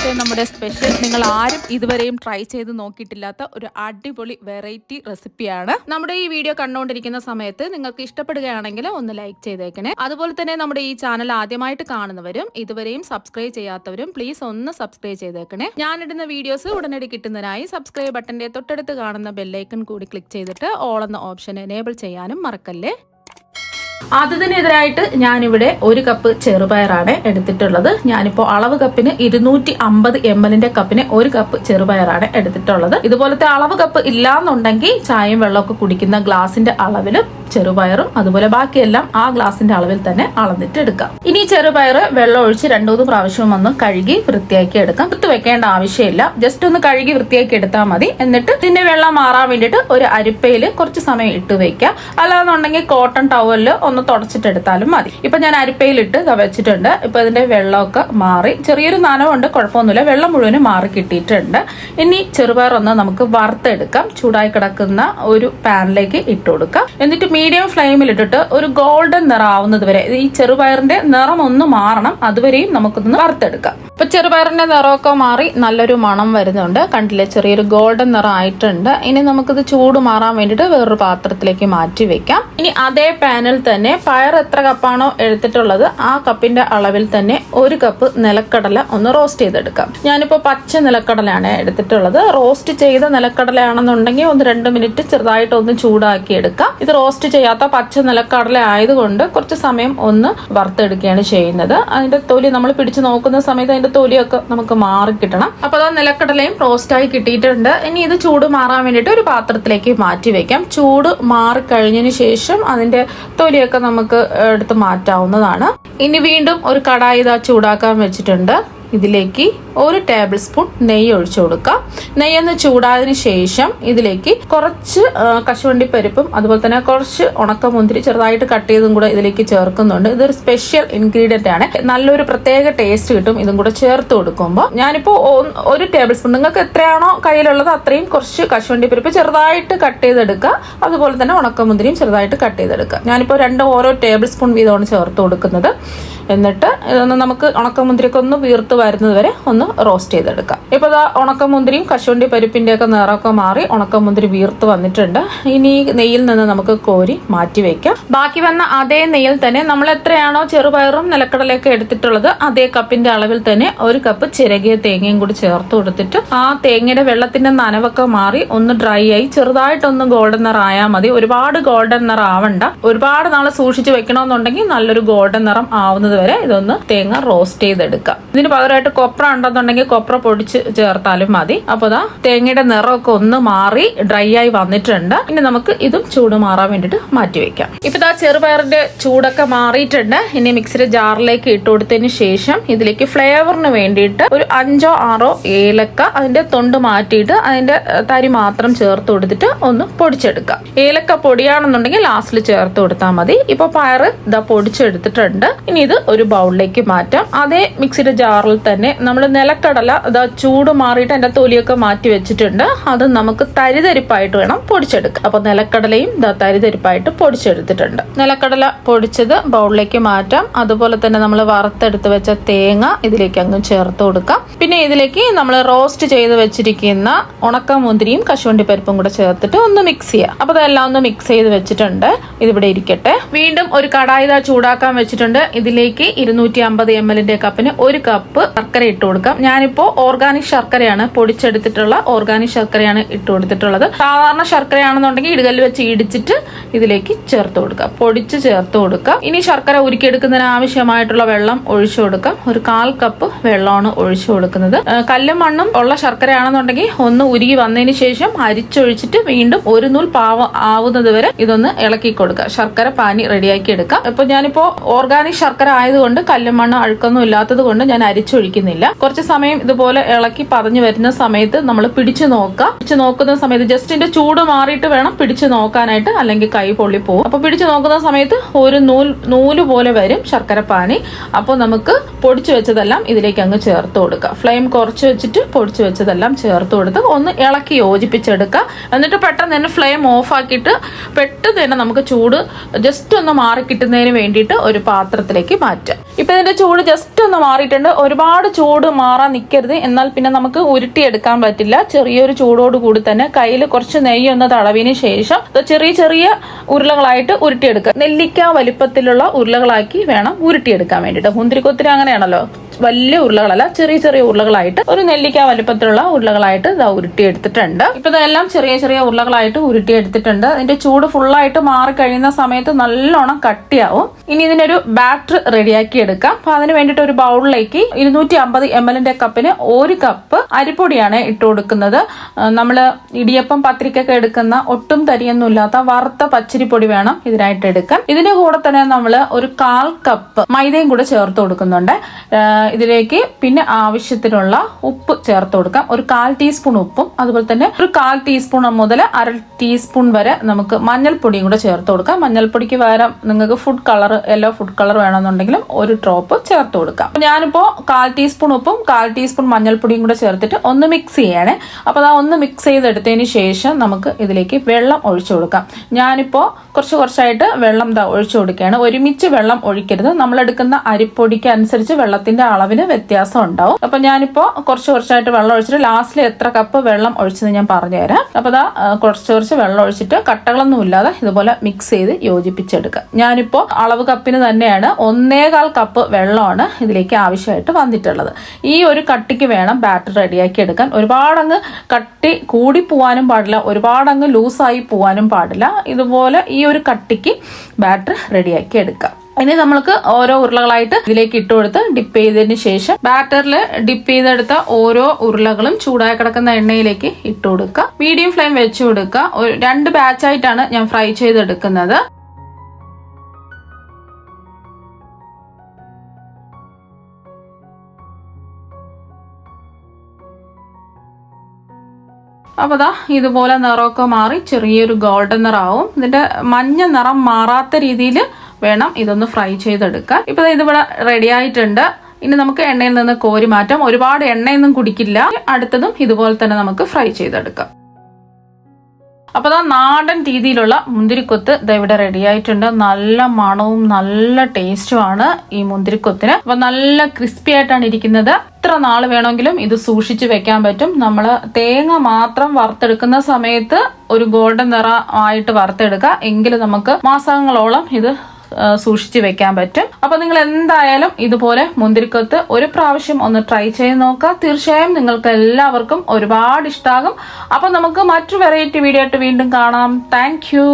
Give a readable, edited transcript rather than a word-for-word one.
ഇന്നത്തെ നമ്മുടെ സ്പെഷ്യൽ നിങ്ങൾ ആരും ഇതുവരെയും ട്രൈ ചെയ്ത് നോക്കിയിട്ടില്ലാത്ത ഒരു അടിപൊളി വെറൈറ്റി റെസിപ്പിയാണ്. നമ്മുടെ ഈ വീഡിയോ കണ്ടുകൊണ്ടിരിക്കുന്ന സമയത്ത് നിങ്ങൾക്ക് ഇഷ്ടപ്പെടുകയാണെങ്കിൽ ഒന്ന് ലൈക്ക് ചെയ്തേക്കണേ. അതുപോലെ തന്നെ നമ്മുടെ ഈ ചാനൽ ആദ്യമായിട്ട് കാണുന്നവരും ഇതുവരെയും സബ്സ്ക്രൈബ് ചെയ്യാത്തവരും പ്ലീസ് ഒന്ന് സബ്സ്ക്രൈബ് ചെയ്തേക്കണേ. ഞാനിടുന്ന വീഡിയോസ് ഉടനടി കിട്ടുന്നതിനായി സബ്സ്ക്രൈബ് ബട്ടന്റെ തൊട്ടടുത്ത് കാണുന്ന ബെല്ലൈക്കൺ കൂടി ക്ലിക്ക് ചെയ്തിട്ട് ഓൾ എന്ന ഓപ്ഷൻ എനേബിൾ ചെയ്യാനും മറക്കല്ലേ. അതിനെതിരായിട്ട് ഞാനിവിടെ 1 കപ്പ് ചെറുപയറാണ് എടുത്തിട്ടുള്ളത്. ഞാനിപ്പോൾ അളവ് കപ്പിന് 250 ml കപ്പിന് 1 കപ്പ് ചെറുപയറാണ് എടുത്തിട്ടുള്ളത്. ഇതുപോലത്തെ അളവ് കപ്പ് ഇല്ലാന്നുണ്ടെങ്കിൽ ചായയും വെള്ളമൊക്കെ കുടിക്കുന്ന ഗ്ലാസിന്റെ അളവില് ചെറുപയറും അതുപോലെ ബാക്കിയെല്ലാം ആ ഗ്ലാസിന്റെ അളവിൽ തന്നെ അളന്നിട്ട് എടുക്കാം. ഇനി ചെറുപയർ വെള്ളം ഒഴിച്ച് 2-3 പ്രാവശ്യം ഒന്ന് കഴുകി വൃത്തിയാക്കി എടുക്കാം. കുത്തു വെക്കേണ്ട ആവശ്യമില്ല, ജസ്റ്റ് ഒന്ന് കഴുകി വൃത്തിയാക്കി എടുത്താൽ മതി. എന്നിട്ട് ഇതിന്റെ വെള്ളം മാറാൻ വേണ്ടിയിട്ട് ഒരു അരിപ്പയിൽ കുറച്ച് സമയം ഇട്ട് വെക്കാം. അല്ലാന്നുണ്ടെങ്കിൽ കോട്ടൺ ടവലിൽ ഒന്ന് തുടച്ചിട്ടെടുത്താലും മതി. ഇപ്പൊ ഞാൻ അരിപ്പയിലിട്ട് വെച്ചിട്ടുണ്ട്. ഇപ്പൊ ഇതിന്റെ വെള്ളമൊക്കെ മാറി, ചെറിയൊരു നനവുണ്ട്, കുഴപ്പമൊന്നുമില്ല. വെള്ളം മുഴുവനും മാറി കിട്ടിയിട്ടുണ്ട്. ഇനി ചെറുപയർ ഒന്ന് നമുക്ക് വറുത്തെടുക്കാം. ചൂടായി കിടക്കുന്ന ഒരു പാനിലേക്ക് ഇട്ട് കൊടുക്കാം. എന്നിട്ട് മീഡിയം ഫ്ലെയിമിൽ ഇട്ടിട്ട് ഒരു ഗോൾഡൻ നിറം ആവുന്നത് വരെ, ഈ ചെറുപയറിന്റെ നിറം ഒന്ന് മാറണം, അതുവരെയും നമുക്കൊന്ന് വറുത്തെടുക്കാം. ഇപ്പൊ ചെറുപയറിന്റെ നിറമൊക്കെ മാറി നല്ലൊരു മണം വരുന്നുണ്ട്. കണ്ടില്ലേ, ചെറിയൊരു ഗോൾഡൻ നിറം ആയിട്ടുണ്ട്. ഇനി നമുക്കിത് ചൂട് മാറാൻ വേണ്ടിയിട്ട് വേറൊരു പാത്രത്തിലേക്ക് മാറ്റി വെക്കാം. ഇനി അതേ പാനിൽ തന്നെ പയർ എത്ര കപ്പാണോ എടുത്തിട്ടുള്ളത് ആ കപ്പിന്റെ അളവിൽ തന്നെ 1 കപ്പ് നിലക്കടല ഒന്ന് റോസ്റ്റ് ചെയ്തെടുക്കാം. ഞാനിപ്പോ പച്ച നിലക്കടലയാണ് എടുത്തിട്ടുള്ളത്. റോസ്റ്റ് ചെയ്ത നിലക്കടലയാണെന്നുണ്ടെങ്കിൽ 1-2 മിനിറ്റ് ചെറുതായിട്ട് ഒന്ന് ചൂടാക്കി എടുക്കാം. ഇത് റോസ്റ്റ് ചെയ്യാത്ത പച്ച നിലക്കടല ആയതുകൊണ്ട് കുറച്ച് സമയം ഒന്ന് വറുത്തെടുക്കുകയാണ് ചെയ്യുന്നത്. അതിന്റെ തൊലി നമ്മൾ പിടിച്ചു നോക്കുന്ന സമയത്ത് അതിന്റെ തൊലിയൊക്കെ നമുക്ക് മാറി കിട്ടണം. അപ്പൊ അത് നിലക്കടലയും റോസ്റ്റായി കിട്ടിയിട്ടുണ്ട്. ഇനി ഇത് ചൂട് മാറാൻ വേണ്ടിയിട്ട് ഒരു പാത്രത്തിലേക്ക് മാറ്റി വെക്കാം. ചൂട് മാറി കഴിഞ്ഞതിന് ശേഷം അതിന്റെ തൊലിയൊക്കെ നമുക്ക് എടുത്ത് മാറ്റാവുന്നതാണ്. ഇനി വീണ്ടും ഒരു കടായി ചൂടാക്കാൻ വെച്ചിട്ടുണ്ട്. ഇതിലേക്ക് 1 ടേബിൾ സ്പൂൺ നെയ്യ് ഒഴിച്ചു കൊടുക്കാം. നെയ്യൊന്ന് ചൂടായതിനു ശേഷം ഇതിലേക്ക് കുറച്ച് കശുവണ്ടി പരിപ്പും അതുപോലെ തന്നെ കുറച്ച് ഉണക്കമുന്തിരി ചെറുതായിട്ട് കട്ട് ചെയ്തും കൂടെ ഇതിലേക്ക് ചേർക്കുന്നുണ്ട്. ഇതൊരു സ്പെഷ്യൽ ഇൻഗ്രീഡിയന്റ് ആണ്, നല്ലൊരു പ്രത്യേക ടേസ്റ്റ് കിട്ടും ഇതും കൂടെ ചേർത്ത് കൊടുക്കുമ്പോൾ. ഞാനിപ്പോ 1 ടേബിൾ സ്പൂൺ, നിങ്ങൾക്ക് എത്രയാണോ കയ്യിലുള്ളത് അത്രയും കുറച്ച് കശുവണ്ടി പരിപ്പ് ചെറുതായിട്ട് കട്ട് ചെയ്തെടുക്കുക. അതുപോലെ തന്നെ ഉണക്കമുന്തിരിയും ചെറുതായിട്ട് കട്ട് ചെയ്തെടുക്കുക. ഞാനിപ്പോൾ 2 ഓരോ ടേബിൾ സ്പൂൺ വീതമാണ് ചേർത്ത് കൊടുക്കുന്നത്. എന്നിട്ട് ഇതൊന്ന് നമുക്ക് ഉണക്കമുന്തിരിയൊക്കെ ഒന്ന് വീർത്ത് വരുന്നത് വരെ ഒന്ന് റോസ്റ്റ് ചെയ്തെടുക്കാം. ഇപ്പൊ ഉണക്കമുന്തിരിയും കശുവണ്ടി പരിപ്പിന്റെ ഒക്കെ നിറമൊക്കെ മാറി ഉണക്കമുന്തിരി വീർത്ത് വന്നിട്ടുണ്ട്. ഇനി നെയ്യിൽ നിന്ന് നമുക്ക് കോരി മാറ്റി വെക്കാം. ബാക്കി വന്ന അതേ നെയ്യിൽ തന്നെ നമ്മൾ എത്രയാണോ ചെറുപയറും നിലക്കടലയൊക്കെ എടുത്തിട്ടുള്ളത് അതേ കപ്പിന്റെ അളവിൽ തന്നെ 1 കപ്പ് ചിരകിയ തേങ്ങയും കൂടി ചേർത്ത് കൊടുത്തിട്ട് ആ തേങ്ങയുടെ വെള്ളത്തിന്റെ നനവൊക്കെ മാറി ഒന്ന് ഡ്രൈ ആയി ചെറുതായിട്ടൊന്ന് ഗോൾഡൻ നിറം ആയാൽ മതി. ഒരുപാട് ഗോൾഡൻ നിറം ആവണ്ട. ഒരുപാട് നാളെ സൂക്ഷിച്ച് വെക്കണമെന്നുണ്ടെങ്കിൽ നല്ലൊരു ഗോൾഡൻ നിറം ആവുന്നത് വരെ ഇതൊന്ന് തേങ്ങ റോസ്റ്റ് ചെയ്തെടുക്കാം. ഇതിന് പകരമായിട്ട് കൊപ്ര ഉണ്ടെന്നുണ്ടെങ്കിൽ കൊപ്ര പൊടിച്ച് ചേർത്താലും മതി. അപ്പൊ തേങ്ങയുടെ നിറമൊക്കെ ഒന്ന് മാറി ഡ്രൈ ആയി വന്നിട്ടുണ്ട്. ഇനി നമുക്ക് ഇതും ചൂട് മാറാൻ വേണ്ടിട്ട് മാറ്റി വെക്കാം. ഇപ്പൊ ചെറുപയറിന്റെ ചൂടൊക്കെ മാറിയിട്ടുണ്ട്. ഇനി മിക്സിയുടെ ജാറിലേക്ക് ഇട്ട് കൊടുത്തതിന് ശേഷം ഇതിലേക്ക് ഫ്ലേവറിന് വേണ്ടിയിട്ട് ഒരു 5-6 ഏലക്ക അതിന്റെ തൊണ്ട് മാറ്റിയിട്ട് അതിന്റെ തരി മാത്രം ചേർത്ത് കൊടുത്തിട്ട് ഒന്ന് പൊടിച്ചെടുക്കാം. ഏലക്ക പൊടിയാണെന്നുണ്ടെങ്കിൽ ലാസ്റ്റിൽ ചേർത്ത് കൊടുത്താൽ മതി. ഇപ്പൊ പയർ പൊടിച്ചെടുത്തിട്ടുണ്ട്. ഇനി ഇത് ഒരു ബൗളിലേക്ക് മാറ്റാം. അതേ മിക്സിയുടെ ജാറിൽ തന്നെ നമ്മൾ നിലക്കടല ചൂട് മാറിയിട്ട് അതിന്റെ തൊലിയൊക്കെ മാറ്റി വെച്ചിട്ടുണ്ട്. അത് നമുക്ക് തരിതരിപ്പായിട്ട് വേണം പൊടിച്ചെടുക്കാം. അപ്പൊ നിലക്കടലയും തരിതരിപ്പായിട്ട് പൊടിച്ചെടുത്തിട്ടുണ്ട്. നിലക്കടല പൊടിച്ചത് ബൗളിലേക്ക് മാറ്റാം. അതുപോലെ തന്നെ നമ്മൾ വറുത്തെടുത്ത് വെച്ച തേങ്ങ ഇതിലേക്ക് അങ്ങ് ചേർത്ത് കൊടുക്കാം. പിന്നെ ഇതിലേക്ക് നമ്മൾ റോസ്റ്റ് ചെയ്ത് വെച്ചിരിക്കുന്ന ഉണക്കമുന്തിരിയും കശുവണ്ടി പരിപ്പും കൂടെ ചേർത്തിട്ട് ഒന്ന് മിക്സ് ചെയ്യാം. അപ്പൊ അതെല്ലാം ഒന്ന് മിക്സ് ചെയ്ത് വെച്ചിട്ടുണ്ട്. ഇതിവിടെ ഇരിക്കട്ടെ. വീണ്ടും ഒരു കടായി ചൂടാക്കാൻ വെച്ചിട്ടുണ്ട്. ഇതിലേക്ക് 250 ml കപ്പിന് 1 കപ്പ് ശർക്കര ഇട്ട് കൊടുക്കാം. ഞാനിപ്പോ ഓർഗാനിക് ശർക്കരയാണ് പൊടിച്ചെടുത്തിട്ടുള്ള ഓർഗാനിക് ശർക്കരയാണ് ഇട്ട് കൊടുത്തിട്ടുള്ളത്. സാധാരണ ശർക്കരയാണെന്നുണ്ടെങ്കിൽ ഇടുകല്ല് വെച്ച് ഇടിച്ചിട്ട് ഇതിലേക്ക് ചേർത്ത് കൊടുക്കാം, പൊടിച്ച് ചേർത്ത് കൊടുക്കാം. ഇനി ശർക്കര ഉരുക്കിയെടുക്കുന്നതിന് ആവശ്യമായിട്ടുള്ള വെള്ളം ഒഴിച്ചു കൊടുക്കാം. ഒരു 1/4 കപ്പ് വെള്ളമാണ് ഒഴിച്ചു കൊടുക്കുന്നത്. കല്ലും മണ്ണും ഉള്ള ശർക്കരയാണെന്നുണ്ടെങ്കിൽ ഒന്ന് ഉരുകി വന്നതിന് ശേഷം അരിച്ചൊഴിച്ചിട്ട് വീണ്ടും 1 നൂൽ പാവ് ആവുന്നത് വരെ ഇതൊന്ന് ഇളക്കി കൊടുക്കുക. ശർക്കര പാനി റെഡിയാക്കി എടുക്കാം. ഇപ്പൊ ഞാനിപ്പോ ഓർഗാനിക് ശർക്കര ആയതുകൊണ്ട് കല്ലും മണ്ണ് അഴുക്കൊന്നും ഇല്ലാത്തത് കൊണ്ട് ഞാൻ അരിച്ചൊഴിക്കുന്നില്ല. കുറച്ച് സമയം ഇതുപോലെ ഇളക്കി പതഞ്ഞു വരുന്ന സമയത്ത് നമ്മൾ പിടിച്ചു നോക്കാം. പിടിച്ചു നോക്കുന്ന സമയത്ത് ജസ്റ്റ് ഇതിന്റെ ചൂട് മാറിയിട്ട് വേണം പിടിച്ചു നോക്കാനായിട്ട്, അല്ലെങ്കിൽ കൈ പൊള്ളി പോകും. അപ്പൊ പിടിച്ചു നോക്കുന്ന സമയത്ത് ഒരു നൂല് പോലെ വരും ശർക്കര പാനി. അപ്പോൾ നമുക്ക് പൊടിച്ചു വെച്ചതെല്ലാം ഇതിലേക്ക് അങ്ങ് ചേർത്ത് കൊടുക്കുക. ഫ്ലെയിം കുറച്ച് വെച്ചിട്ട് പൊടിച്ചു വെച്ചതെല്ലാം ചേർത്ത് കൊടുത്ത് ഒന്ന് ഇളക്കി യോജിപ്പിച്ചെടുക്കുക. എന്നിട്ട് പെട്ടെന്ന് തന്നെ ഫ്ലെയിം ഓഫ് ആക്കിയിട്ട് പെട്ടെന്ന് തന്നെ നമുക്ക് ചൂട് ജസ്റ്റ് ഒന്ന് മാറി കിട്ടുന്നതിന് വേണ്ടിയിട്ട് ഒരു പാത്രത്തിലേക്ക് മാറ്റുക. ഇപ്പൊ ഇതിന്റെ ചൂട് ജസ്റ്റ് ഒന്ന് മാറിയിട്ടുണ്ട്. ഒരുപാട് ചൂട് മാറാൻ നിൽക്കരുത്, എന്നാൽ പിന്നെ നമുക്ക് ഉരുട്ടിയെടുക്കാൻ പറ്റില്ല. ചെറിയൊരു ചൂടോട് കൂടി തന്നെ കയ്യിൽ കുറച്ച് നെയ്യ് ഒന്ന് തടവിന് ശേഷം ചെറിയ ചെറിയ ഉരുളകളായിട്ട് ഉരുട്ടിയെടുക്കുക. നെല്ലിക്ക വലിപ്പത്തിലുള്ള ഉരുളകളാക്കി വേണം ഉരുട്ടിയെടുക്കാൻ വേണ്ടിയിട്ട്. മുന്തിരിക്കൊത്തിന് അങ്ങനെയാണല്ലോ, വലിയ ഉരുളകളല്ല, ചെറിയ ചെറിയ ഉരുളകളായിട്ട് ഒരു നെല്ലിക്ക വലിപ്പത്തിലുള്ള ഉരുളകളായിട്ട് ഇതാ ഉരുട്ടിയെടുത്തിട്ടുണ്ട്. ഇപ്പൊ ഇതെല്ലാം ചെറിയ ചെറിയ ഉരുളകളായിട്ട് ഉരുട്ടിയെടുത്തിട്ടുണ്ട്. ഇതിന്റെ ചൂട് ഫുള്ളായിട്ട് മാറി കഴിയുന്ന സമയത്ത് നല്ലോണം കട്ടിയാവും. ഇനി ഇതിനൊരു ബാറ്റർ റെഡിയാക്കി എടുക്കാം. അപ്പൊ അതിന് വേണ്ടിയിട്ട് ഒരു ബൗളിലേക്ക് 250 ml കപ്പിന് 1 കപ്പ് അരിപ്പൊടിയാണ് ഇട്ട് കൊടുക്കുന്നത്. നമ്മള് ഇടിയപ്പം പത്തിരിക്കൊക്കെ എടുക്കുന്ന ഒട്ടും തരിയൊന്നും ഇല്ലാത്ത വറുത്ത പച്ചരിപ്പൊടി വേണം ഇതിനായിട്ട് എടുക്കാൻ. ഇതിന്റെ കൂടെ തന്നെ നമ്മൾ ഒരു 1/4 കപ്പ് മൈദയും കൂടെ ചേർത്ത് കൊടുക്കുന്നുണ്ട്. ഇതിലേക്ക് പിന്നെ ആവശ്യത്തിനുള്ള ഉപ്പ് ചേർത്ത് കൊടുക്കാം. ഒരു 1/4 ടീസ്പൂൺ ഉപ്പും അതുപോലെ തന്നെ ഒരു 1/4 ടീസ്പൂൺ മുതൽ 1/2 ടീസ്പൂൺ വരെ നമുക്ക് മഞ്ഞൾപ്പൊടിയും കൂടെ ചേർത്ത് കൊടുക്കാം. മഞ്ഞൾപ്പൊടിക്ക് പകരം നിങ്ങൾക്ക് food colour, yellow food colour വേണമെന്നുണ്ടെങ്കിലും ഒരു ഡ്രോപ്പ് ചേർത്ത് കൊടുക്കാം. ഞാനിപ്പോ 1/4 ടീസ്പൂൺ ഉപ്പും 1/4 ടീസ്പൂൺ മഞ്ഞൾപ്പൊടിയും കൂടെ ചേർത്തിട്ട് ഒന്ന് മിക്സ് ചെയ്യണേ. അപ്പൊ അതാ ഒന്ന് മിക്സ് ചെയ്തെടുത്തതിന് ശേഷം നമുക്ക് ഇതിലേക്ക് വെള്ളം ഒഴിച്ചു കൊടുക്കാം. ഞാനിപ്പോ കുറച്ചായിട്ട് വെള്ളം ഒഴിച്ചു കൊടുക്കുകയാണ്. ഒരുമിച്ച് വെള്ളം ഒഴിക്കരുത്. നമ്മൾ എടുക്കുന്ന അരിപ്പൊടിക്ക് അനുസരിച്ച് വെള്ളത്തിന്റെ അളവിന് വ്യത്യാസം ഉണ്ടാവും. അപ്പൊ ഞാനിപ്പോ കുറച്ചായിട്ട് വെള്ളം ഒഴിച്ചിട്ട് ലാസ്റ്റിൽ എത്ര കപ്പ് വെള്ളം ഒഴിച്ചെന്ന് ഞാൻ പറഞ്ഞുതരാം. അപ്പൊ അതാ കുറച്ച് വെള്ളം ഒഴിച്ചിട്ട് കട്ടകളൊന്നും ഇല്ലാതെ ഇതുപോലെ മിക്സ് ചെയ്ത് യോജിപ്പിച്ചെടുക്കുക. ഞാനിപ്പോ അളവ് കപ്പിന് തന്നെയാണ് 1/4 കപ്പ് വെള്ളമാണ് ഇതിലേക്ക് ആവശ്യമായിട്ട് വന്നിട്ടുള്ളത്. ഈ ഒരു കട്ടിക്ക് വേണം ബാറ്റർ റെഡിയാക്കി എടുക്കാൻ. ഒരുപാടങ്ങ് കട്ടി കൂടി പോവാനും പാടില്ല, ഒരുപാടങ്ങ് ലൂസായി പോവാനും പാടില്ല. ഇതുപോലെ ഈ ഒരു കട്ടിക്ക് ബാറ്റർ റെഡിയാക്കി എടുക്കാം. ഇനി നമ്മൾക്ക് ഓരോ ഉരുളകളായിട്ട് ഇതിലേക്ക് ഇട്ട് കൊടുത്ത് ഡിപ്പ് ചെയ്തതിന് ശേഷം ബാറ്ററിൽ ഡിപ്പ് ചെയ്തെടുത്ത ഓരോ ഉരുളകളും ചൂടായി കിടക്കുന്ന എണ്ണയിലേക്ക് ഇട്ട് കൊടുക്കുക. മീഡിയം ഫ്ലെയിം വെച്ച് കൊടുക്കുക. 2 ബാച്ചായിട്ടാണ് ഞാൻ ഫ്രൈ ചെയ്തെടുക്കുന്നത്. അപ്പൊ ദാ ഇതുപോലെ നിറമൊക്കെ മാറി ചെറിയൊരു ഗോൾഡൻ നിറമാവും. ഇതിന്റെ മഞ്ഞ നിറം മാറാത്ത രീതിയിൽ വേണം ഇതൊന്ന് ഫ്രൈ ചെയ്തെടുക്കാൻ. ഇപ്പൊ ഇതിവിടെ റെഡി ആയിട്ടുണ്ട്. ഇനി നമുക്ക് എണ്ണയിൽ നിന്ന് കോരി മാറ്റാം. ഒരുപാട് എണ്ണയൊന്നും കുടിക്കില്ല. അടുത്തതും ഇതുപോലെ തന്നെ നമുക്ക് ഫ്രൈ ചെയ്തെടുക്കാം. അപ്പൊ നാടൻ രീതിയിലുള്ള മുന്തിരിക്കൊത്ത് ഇവിടെ റെഡി ആയിട്ടുണ്ട്. നല്ല മണവും നല്ല ടേസ്റ്റുമാണ് ഈ മുന്തിരിക്കൊത്തിന്. അപ്പൊ നല്ല ക്രിസ്പി ആയിട്ടാണ് ഇരിക്കുന്നത്. എത്ര നാൾ വേണമെങ്കിലും ഇത് സൂക്ഷിച്ചു വെക്കാൻ പറ്റും. നമ്മൾ തേങ്ങ മാത്രം വറുത്തെടുക്കുന്ന സമയത്ത് ഒരു ഗോൾഡൻ നിറമായിട്ട് വറുത്തെടുക്കുക. എങ്കിലും നമുക്ക് മാസങ്ങളോളം ഇത് സൂക്ഷിച്ചു വെക്കാൻ പറ്റും. അപ്പൊ നിങ്ങൾ എന്തായാലും ഇതുപോലെ മുന്തിരിക്കൊത്ത് ഒരു പ്രാവശ്യം ഒന്ന് ട്രൈ ചെയ്ത് നോക്കുക. തീർച്ചയായും നിങ്ങൾക്ക് എല്ലാവർക്കും ഒരുപാട് ഇഷ്ടമാകും. അപ്പൊ നമുക്ക് മറ്റു വെറൈറ്റി വീഡിയോ ആയിട്ട് വീണ്ടും കാണാം. Thank you.